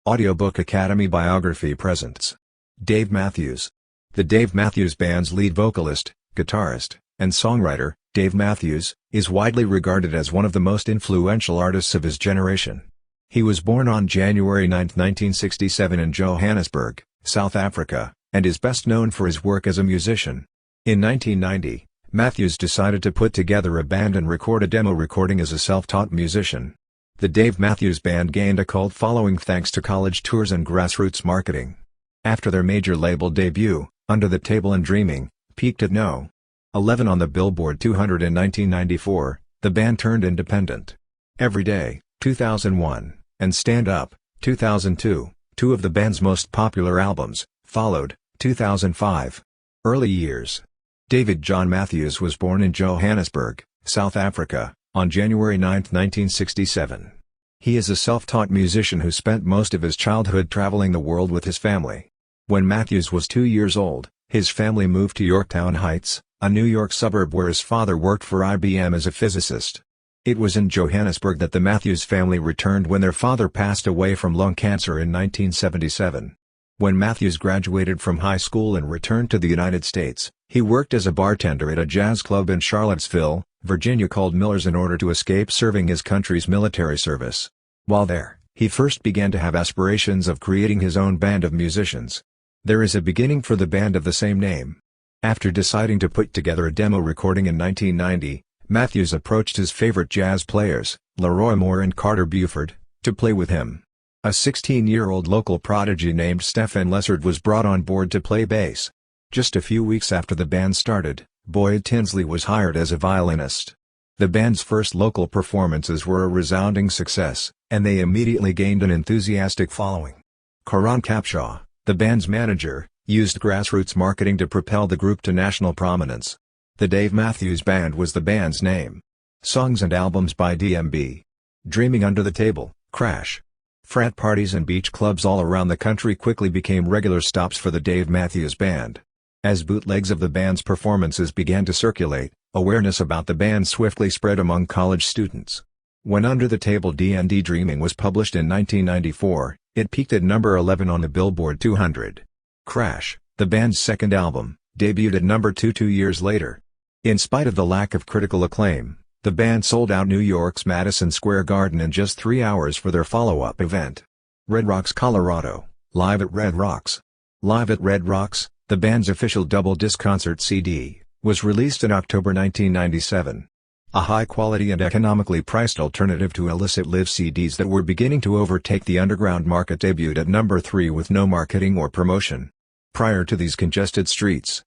Audiobook Academy Biography presents Dave Matthews. The Dave Matthews Band's lead vocalist, guitarist, and songwriter, Dave Matthews, is widely regarded as one of the most influential artists of his generation. He was born on January 9, 1967 in Johannesburg, South Africa, and is best known for his work as a musician. In 1990, Matthews decided to put together a band and record a demo recording as a self-taught musician. The Dave Matthews Band gained a cult following thanks to college tours and grassroots marketing. After their major label debut, Under the Table and Dreaming, peaked at No. 11 on the Billboard 200 in 1994, the band turned independent. Every Day, 2001, and Stand Up, 2002, two of the band's most popular albums, followed, 2005. Early years. David John Matthews was born in Johannesburg, South Africa, on January 9, 1967. He is a self-taught musician who spent most of his childhood traveling the world with his family. When Matthews was 2 years old, his family moved to Yorktown Heights, a New York suburb where his father worked for IBM as a physicist. It was in Johannesburg that the Matthews family returned when their father passed away from lung cancer in 1977. When Matthews graduated from high school and returned to the United States, he worked as a bartender at a jazz club in Charlottesville, Virginia called Miller's in order to escape serving his country's military service. While there, he first began to have aspirations of creating his own band of musicians. There is a beginning for the band of the same name. After deciding to put together a demo recording in 1990, Matthews approached his favorite jazz players, Leroy Moore and Carter Buford, to play with him. A 16-year-old local prodigy named Stephen Lessard was brought on board to play bass. Just a few weeks after the band started, Boyd Tinsley was hired as a violinist. The band's first local performances were a resounding success, and they immediately gained an enthusiastic following. Karan Capshaw, the band's manager, used grassroots marketing to propel the group to national prominence. The Dave Matthews Band was the band's name. Songs and albums by DMB. Dreaming Under the Table, Crash. Frat parties and beach clubs all around the country quickly became regular stops for the Dave Matthews Band. As bootlegs of the band's performances began to circulate, awareness about the band swiftly spread among college students. When Under the Table D&D Dreaming was published in 1994, it peaked at number 11 on the Billboard 200. Crash, the band's second album, debuted at number 2 2 years later. In spite of the lack of critical acclaim, the band sold out New York's Madison Square Garden in just 3 hours for their follow-up event. Red Rocks, Colorado, Live at Red Rocks. Live at Red Rocks, the band's official double-disc concert CD, was released in October 1997. A high-quality and economically priced alternative to illicit live CDs that were beginning to overtake the underground market debuted at number 3 with no marketing or promotion. Prior to these congested streets.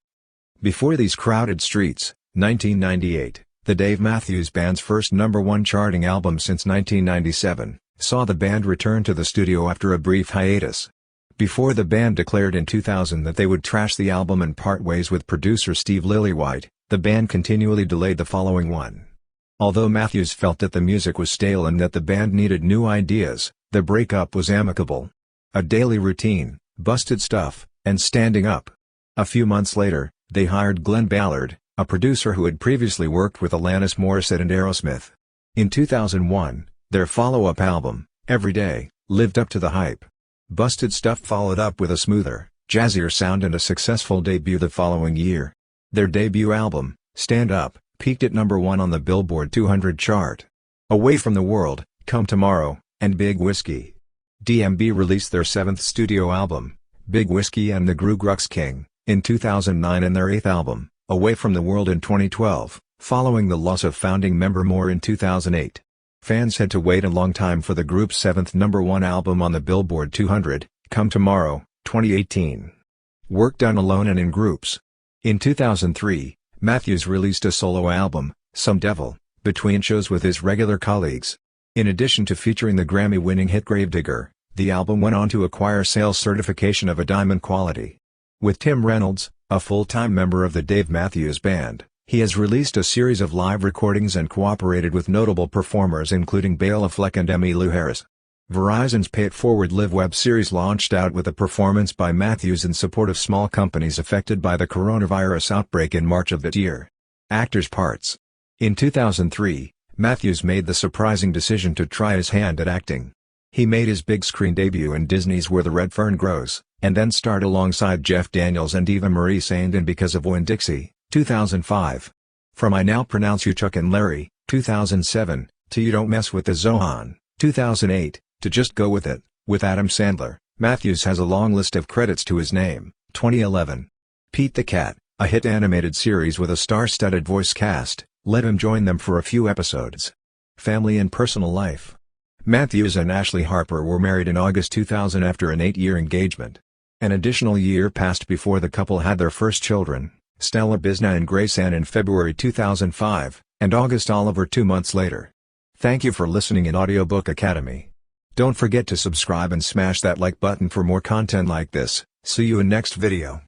Before these crowded streets, 1998, the Dave Matthews Band's first number 1 charting album since 1997, saw the band return to the studio after a brief hiatus. Before the band declared in 2000 that they would trash the album and part ways with producer Steve Lillywhite, the band continually delayed the following one. Although Matthews felt that the music was stale and that the band needed new ideas, the breakup was amicable. A daily routine, busted stuff, and standing up. A few months later, they hired Glenn Ballard, a producer who had previously worked with Alanis Morissette and Aerosmith. In 2001, their follow-up album, Every Day, lived up to the hype. Busted Stuff followed up with a smoother, jazzier sound and a successful debut the following year. Their debut album, Stand Up, peaked at number 1 on the Billboard 200 chart. Away from the World, Come Tomorrow, and Big Whiskey. DMB released their 7th studio album, Big Whiskey and the Gru Grux King, in 2009 and their 8th album, Away from the World in 2012, following the loss of founding member Moore in 2008. Fans had to wait a long time for the group's 7th number 1 album on the Billboard 200, Come Tomorrow, 2018. Work done alone and in groups. In 2003, Matthews released a solo album, Some Devil, between shows with his regular colleagues. In addition to featuring the Grammy-winning hit Gravedigger, the album went on to acquire sales certification of a diamond quality. With Tim Reynolds, a full-time member of the Dave Matthews Band, he has released a series of live recordings and cooperated with notable performers including Bela Fleck and Emmylou Harris. Verizon's Pay It Forward Live web series launched out with a performance by Matthews in support of small companies affected by the coronavirus outbreak in March of that year. Actors' parts. In 2003, Matthews made the surprising decision to try his hand at acting. He made his big screen debut in Disney's Where the Red Fern Grows, and then starred alongside Jeff Daniels and Eva Marie Saint in Because of Winn-Dixie, 2005. From I Now Pronounce You Chuck and Larry, 2007, to You Don't Mess with the Zohan, 2008, to Just Go With It, with Adam Sandler, Matthews has a long list of credits to his name. 2011. Pete the Cat, a hit animated series with a star-studded voice cast, let him join them for a few episodes. Family and personal life. Matthews and Ashley Harper were married in August 2000 after an 8-year engagement. An additional year passed before the couple had their first children, Stella Bisna and Grace Ann in February 2005, and August Oliver 2 months later. Thank you for listening in Audiobook Academy. Don't forget to subscribe and smash that like button for more content like this. See you in next video.